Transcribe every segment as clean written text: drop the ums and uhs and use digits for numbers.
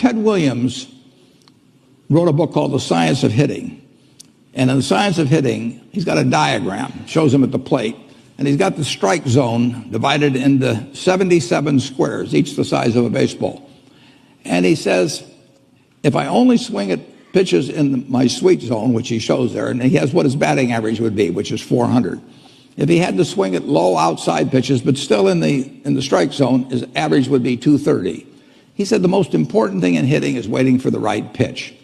Ted Williams wrote a book called The Science of Hitting. And in The Science of Hitting, he's got a diagram, shows him at the plate. And he's got the strike zone divided into 77 squares, each the size of a baseball. And he says, if I only swing at pitches in my sweet zone, which he shows there, and he has what his batting average would be, which is 400. If he had to swing at low outside pitches, but still in the strike zone, his average would be 230. He said the most important thing in hitting is waiting for the right pitch.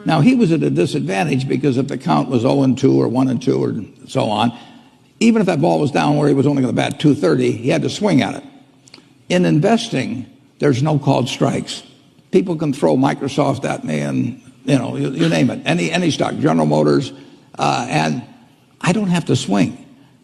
Now, he was at a disadvantage because if the count was 0-2 or 1-2 or so on, even if that ball was down where he was only going to bat 230, he had to swing at it. In investing, there's no called strikes. People can throw Microsoft at me and, you name it, any stock, General Motors, and I don't have to swing.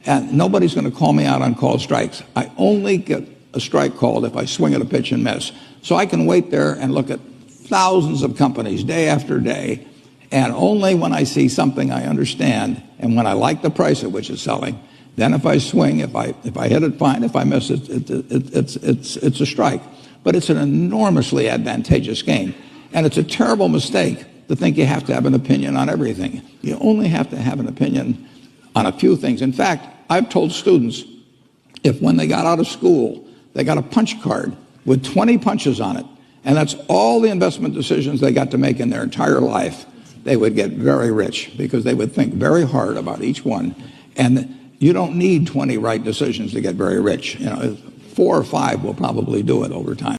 And nobody's going to call me out on called strikes. I only get a strike called if I swing at a pitch and miss. So I can wait there and look at thousands of companies day after day, and only when I see something I understand and when I like the price at which it's selling, then if I swing, if I hit it, fine. If I miss it, it's a strike. But it's an enormously advantageous game. And it's a terrible mistake to think you have to have an opinion on everything. You only have to have an opinion on a few things. In fact, I've told students, if when they got out of school, they got a punch card with 20 punches on it, and that's all the investment decisions they got to make in their entire life, they would get very rich because they would think very hard about each one. And you don't need 20 right decisions to get very rich. 4 or 5 will probably do it over time.